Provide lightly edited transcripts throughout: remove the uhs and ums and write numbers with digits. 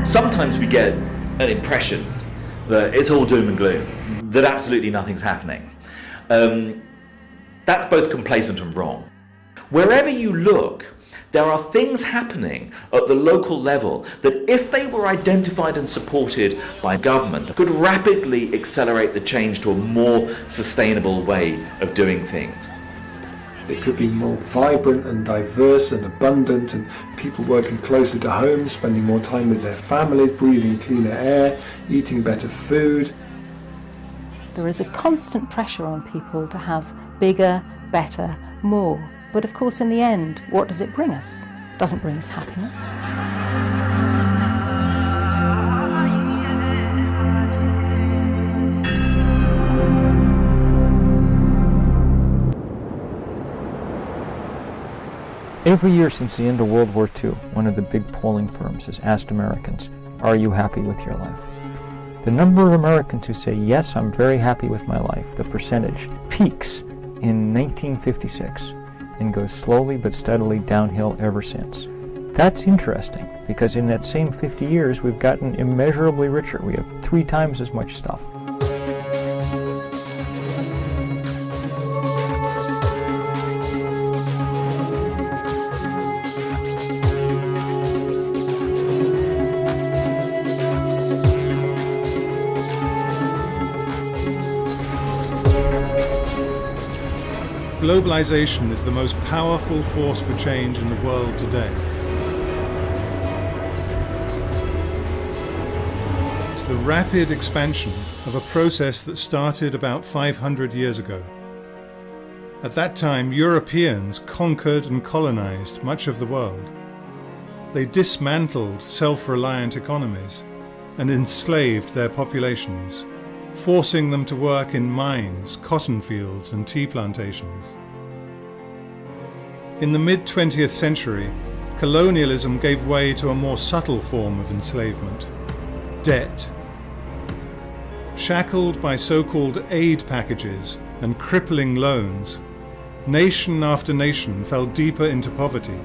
Sometimes we get an impression that it's all doom and gloom, that absolutely nothing's happening. That's both complacent and wrong. Wherever you look, there are things happening at the local level that, if they were identified and supported by government, could rapidly accelerate the change to a more sustainable way of doing things. It could be more vibrant and diverse and abundant, and people working closer to home, spending more time with their families, breathing cleaner air, eating better food. There is a constant pressure on people to have bigger, better, more. But of course, in the end, what does it bring us? It doesn't bring us happiness. Every year since the end of World War II, one of the big polling firms has asked Americans, are you happy with your life? The number of Americans who say, yes, I'm very happy with my life, the percentage, peaks in 1956 and goes slowly but steadily downhill ever since. That's interesting, because in that same 50 years, we've gotten immeasurably richer. We have 3 times as much stuff. Globalization is the most powerful force for change in the world today. It's the rapid expansion of a process that started about 500 years ago. At that time, Europeans conquered and colonized much of the world. They dismantled self-reliant economies and enslaved their populations, forcing them to work in mines, cotton fields, and tea plantations. In the mid-20th century, colonialism gave way to a more subtle form of enslavement: debt. Shackled by so-called aid packages and crippling loans, nation after nation fell deeper into poverty,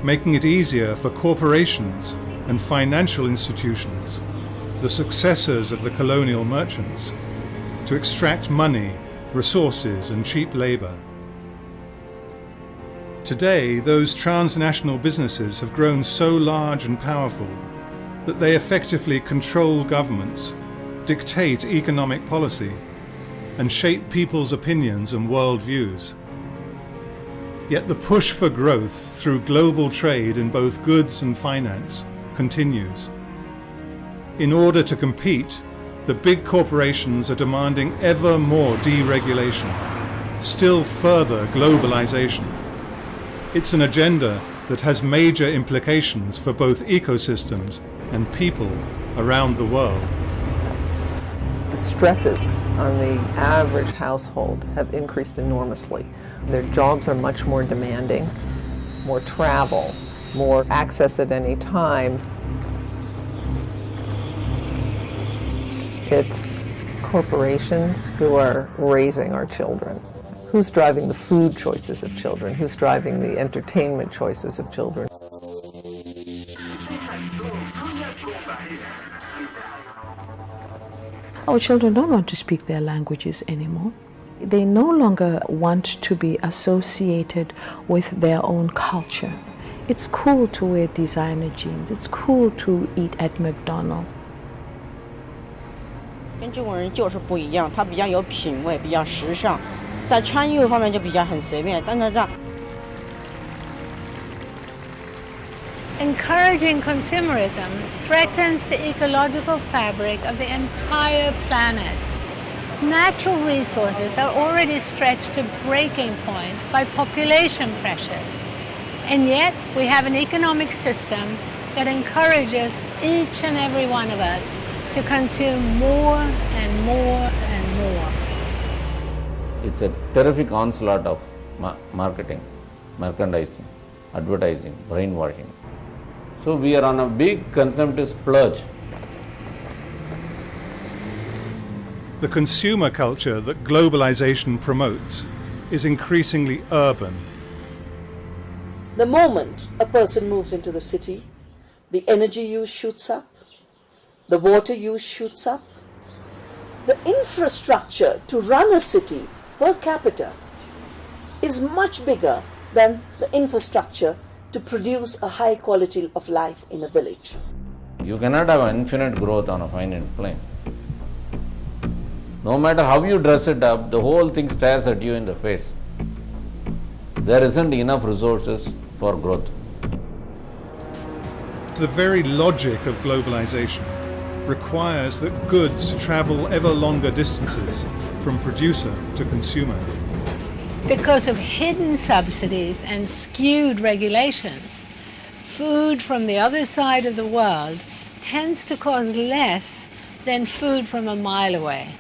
making it easier for corporations and financial institutions, the successors of the colonial merchants, to extract money, resources, and cheap labor. Today, those transnational businesses have grown so large and powerful that they effectively control governments, dictate economic policy, and shape people's opinions and worldviews. Yet the push for growth through global trade in both goods and finance continues. In order to compete, the big corporations are demanding ever more deregulation, still further globalization. It's an agenda that has major implications for both ecosystems and people around the world. The stresses on the average household have increased enormously. Their jobs are much more demanding, more travel, more access at any time. It's corporations who are raising our children. Who's driving the food choices of children? Who's driving the entertainment choices of children? Our children don't want to speak their languages anymore. They no longer want to be associated with their own culture. It's cool to wear designer jeans. It's cool to eat at McDonald's. 跟中国人就是不一样，他比较有品味，比较时尚，在穿衣服方面就比较很随便，但是这样。 Encouraging consumerism threatens the ecological fabric of the entire planet. Natural resources are already stretched to breaking point by population pressures. And yet we have an economic system that encourages each and every one of us to consume more and more and more. It's a terrific onslaught of marketing, merchandising. advertising, brainwashing. So we are on a big consumptive splurge. The consumer culture that globalization promotes is increasingly urban. The moment a person moves into the city, the energy use shoots up, the water use shoots up. The infrastructure to run a city per capita is much bigger than the infrastructure to produce a high quality of life in a village. You cannot have infinite growth on a finite plane. No matter how you dress it up, the whole thing stares at you in the face. There isn't enough resources for growth. The very logic of globalization requires that goods travel ever longer distances from producer to consumer. Because of hidden subsidies and skewed regulations, food from the other side of the world tends to cost less than food from a mile away.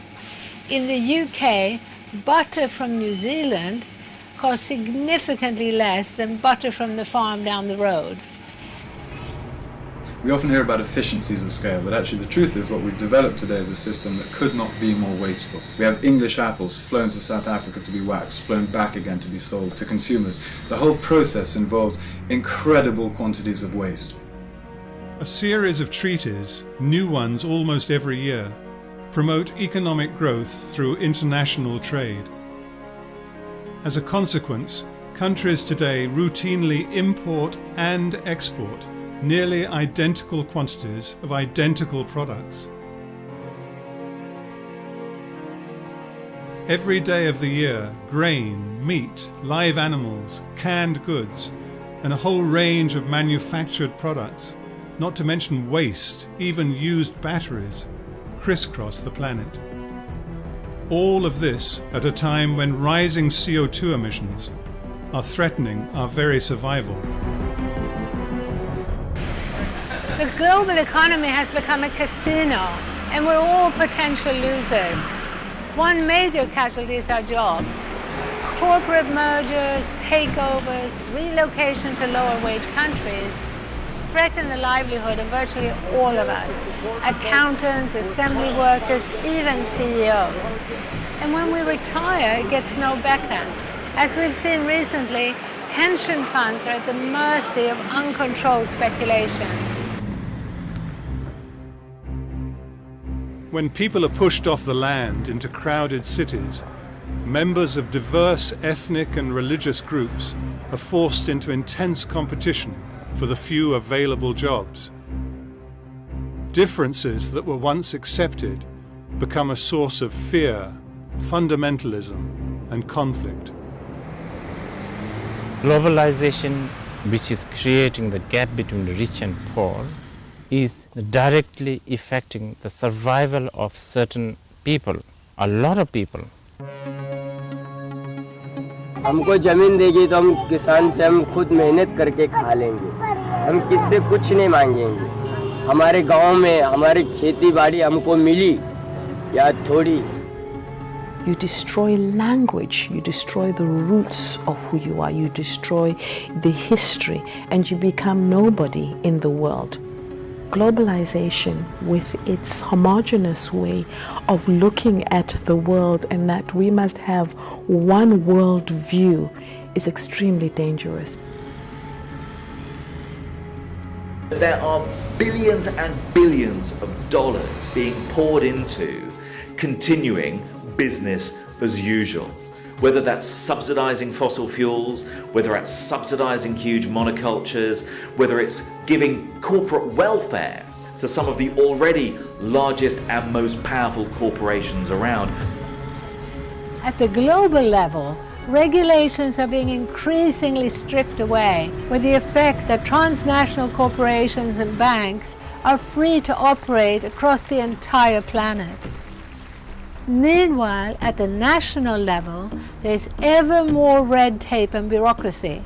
In the UK, butter from New Zealand costs significantly less than butter from the farm down the road. We often hear about efficiencies of scale, but actually the truth is what we've developed today is a system that could not be more wasteful. We have English apples flown to South Africa to be waxed, flown back again to be sold to consumers. The whole process involves incredible quantities of waste. A series of treaties, new ones almost every year, promote economic growth through international trade. As a consequence, countries today routinely import and export nearly identical quantities of identical products. Every day of the year, grain, meat, live animals, canned goods, and a whole range of manufactured products, not to mention waste, even used batteries, crisscross the planet. All of this at a time when rising CO2 emissions are threatening our very survival. The global economy has become a casino, and we're all potential losers. One major casualty is our jobs. Corporate mergers, takeovers, relocation to lower wage countries threaten the livelihood of virtually all of us. Accountants, assembly workers, even CEOs. And when we retire, it gets no better. As we've seen recently, pension funds are at the mercy of uncontrolled speculation. When people are pushed off the land into crowded cities, members of diverse ethnic and religious groups are forced into intense competition for the few available jobs. Differences that were once accepted become a source of fear, fundamentalism, and conflict. Globalization, which is creating the gap between the rich and poor, is directly affecting the survival of certain people, a lot of people. हमको जमीन देगी तो हम किसान से हम खुद मेहनत करके खा लेंगे, हम किससे कुछ नहीं मांगेंगे। हमारे गांव में हमारी खेती बाड़ी हमको मिली या थोड़ी। You destroy language, you destroy the roots of who you are, you destroy the history, and you become nobody in the world. Globalization, with its homogeneous way of looking at the world and that we must have one world view, is extremely dangerous. There are billions and billions of dollars being poured into continuing business as usual. Whether that's subsidizing fossil fuels, whether it's subsidizing huge monocultures, whether it's giving corporate welfare to some of the already largest and most powerful corporations around. At the global level, regulations are being increasingly stripped away, with the effect that transnational corporations and banks are free to operate across the entire planet. Meanwhile, at the national level, there's ever more red tape and bureaucracy.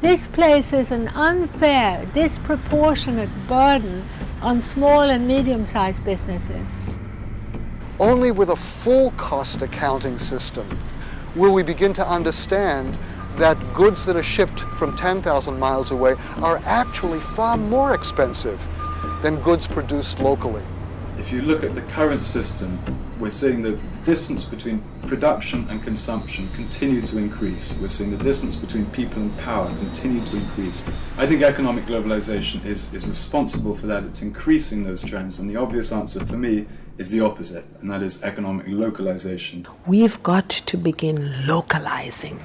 This places an unfair, disproportionate burden on small and medium-sized businesses. Only with a full cost accounting system will we begin to understand that goods that are shipped from 10,000 miles away are actually far more expensive than goods produced locally. If you look at the current system, we're seeing the distance between production and consumption continue to increase. We're seeing the distance between people and power continue to increase. I think economic globalization is responsible for that. It's increasing those trends, and the obvious answer for me is the opposite, and that is economic localization. We've got to begin localizing.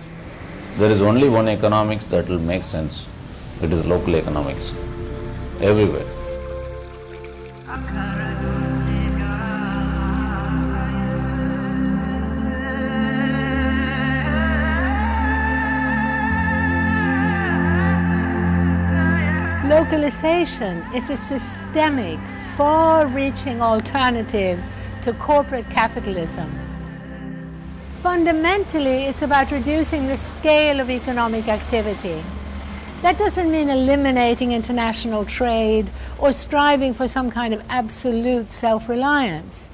There is only one economics that will make sense. It is local economics. Everywhere. Localization is a systemic, far-reaching alternative to corporate capitalism. Fundamentally, it's about reducing the scale of economic activity. That doesn't mean eliminating international trade or striving for some kind of absolute self-reliance.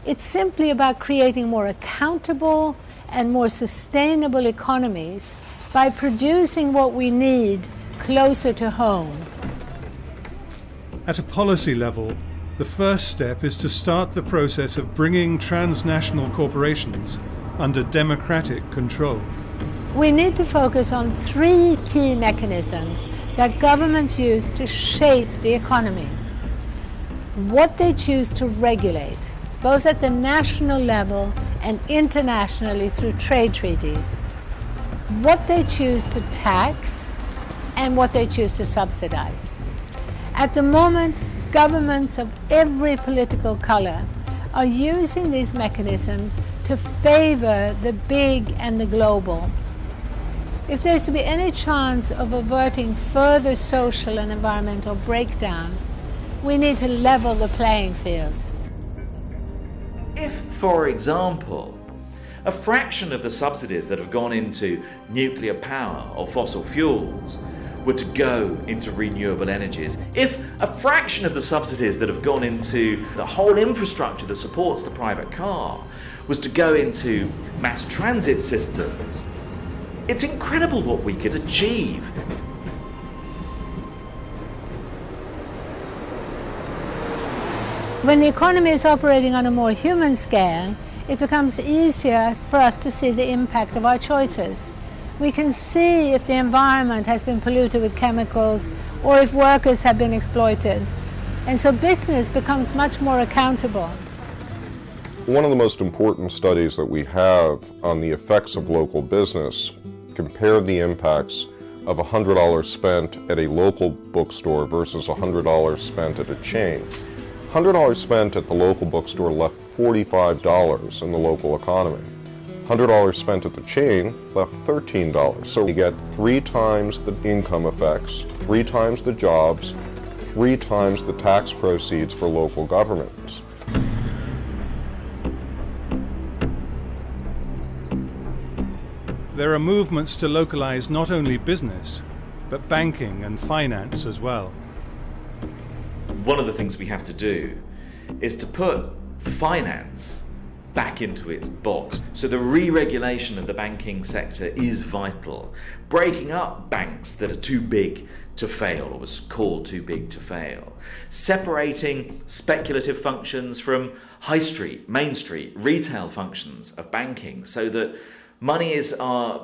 It's simply about creating more accountable and more sustainable economies by producing what we need closer to home. At a policy level, the first step is to start the process of bringing transnational corporations under democratic control. We need to focus on three key mechanisms that governments use to shape the economy. What they choose to regulate, both at the national level and internationally through trade treaties. What they choose to tax and what they choose to subsidize. At the moment, governments of every political color are using these mechanisms to favor the big and the global. If there's to be any chance of averting further social and environmental breakdown, we need to level the playing field. If, for example, a fraction of the subsidies that have gone into nuclear power or fossil fuels were to go into renewable energies, if a fraction of the subsidies that have gone into the whole infrastructure that supports the private car was to go into mass transit systems, it's incredible what we could achieve. When the economy is operating on a more human scale, it becomes easier for us to see the impact of our choices. We can see if the environment has been polluted with chemicals or if workers have been exploited. And so business becomes much more accountable. One of the most important studies that we have on the effects of local business compared the impacts of $100 spent at a local bookstore versus $100 spent at a chain. $100 spent at the local bookstore left $45 in the local economy. $100 spent at the chain left $13. So you get 3 times the income effects, 3 times the jobs, 3 times the tax proceeds for local governments. There are movements to localize not only business, but banking and finance as well. One of the things we have to do is to put finance back into its box. So the re-regulation of the banking sector is vital. Breaking up banks that are too big to fail, or was called too big to fail. Separating speculative functions from high street, main street, retail functions of banking so that money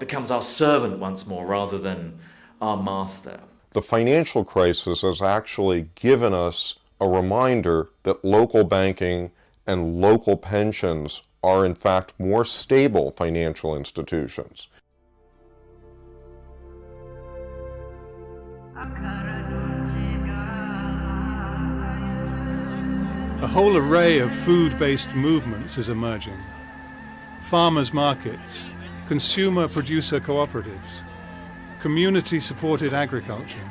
becomes our servant once more rather than our master. The financial crisis has actually given us a reminder that local banking and local pensions are in fact more stable financial institutions. A whole array of food-based movements is emerging. Farmers' markets, consumer-producer cooperatives, community-supported agriculture,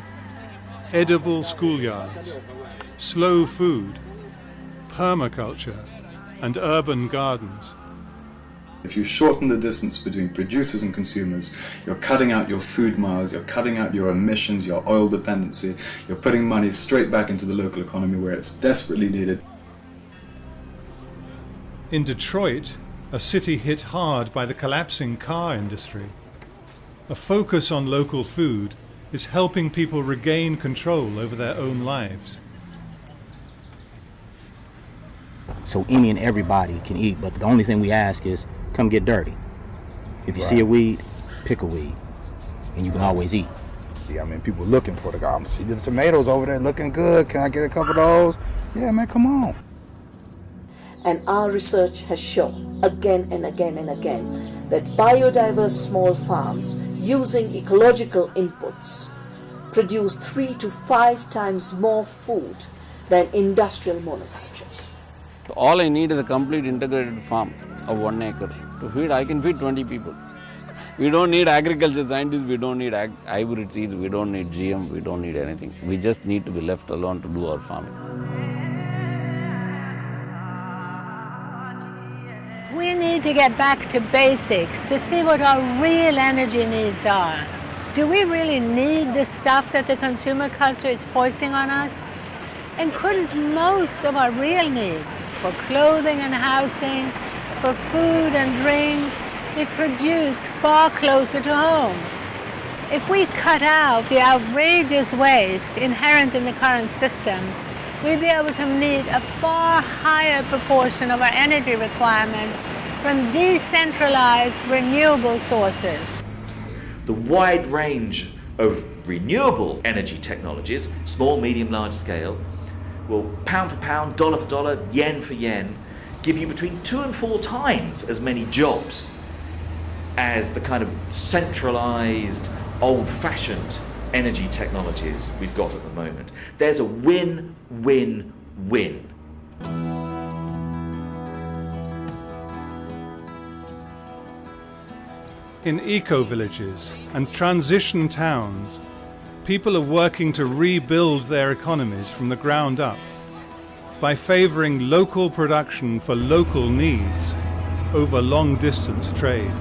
edible schoolyards, slow food, permaculture, and urban gardens. If you shorten the distance between producers and consumers, you're cutting out your food miles, you're cutting out your emissions, your oil dependency, you're putting money straight back into the local economy where it's desperately needed. In Detroit, a city hit hard by the collapsing car industry, A focus on local food is helping people regain control over their own lives. So any and everybody can eat, but the only thing we ask is come get dirty. If you see a weed, pick a weed, and you can always eat. Yeah, I mean, people looking for the guy. See the tomatoes over there looking good. Can I get a couple of those? Yeah, man, come on. And our research has shown again and again and again that biodiverse small farms using ecological inputs produce 3 to 5 times more food than industrial monocultures. So all I need is a complete integrated farm of 1 acre. To feed, I can feed 20 people. We don't need agriculture scientists, we don't need hybrid seeds, we don't need GM, we don't need anything. We just need to be left alone to do our farming. We need to get back to basics to see what our real energy needs are. Do we really need the stuff that the consumer culture is foisting on us? And couldn't most of our real needs for clothing and housing, for food and drink, be produced far closer to home? If we cut out the outrageous waste inherent in the current system, we'd be able to meet a far higher proportion of our energy requirements from decentralized renewable sources. The wide range of renewable energy technologies, small, medium, large scale, will pound for pound, dollar for dollar, yen for yen, give you between 2 and 4 times as many jobs as the kind of centralized, old-fashioned energy technologies we've got at the moment. There's a win-win-win. In eco-villages and transition towns, people are working to rebuild their economies from the ground up by favouring local production for local needs over long-distance trade.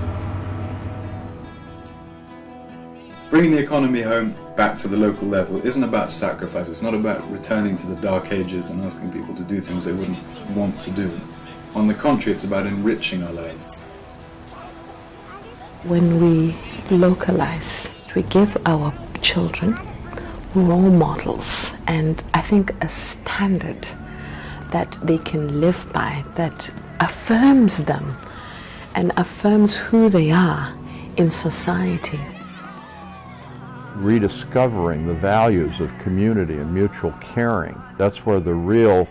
Bringing the economy home back to the local level isn't about sacrifice. It's not about returning to the dark ages and asking people to do things they wouldn't want to do. On the contrary, it's about enriching our lives. When we localize, we give our children role models and I think a standard that they can live by that affirms them and affirms who they are in society. Rediscovering the values of community and mutual caring. That's where the real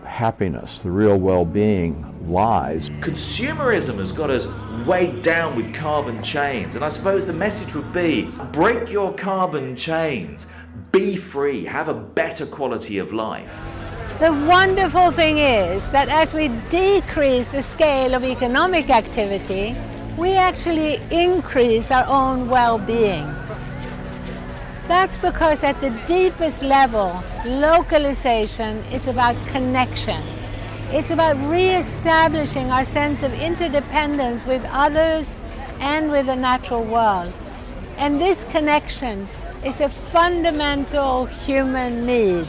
happiness, the real well-being lies. Consumerism has got us weighed down with carbon chains, and I suppose the message would be, break your carbon chains, be free, have a better quality of life. The wonderful thing is that as we decrease the scale of economic activity, we actually increase our own well-being. That's because at the deepest level, localization is about connection. It's about re-establishing our sense of interdependence with others and with the natural world. And this connection is a fundamental human need.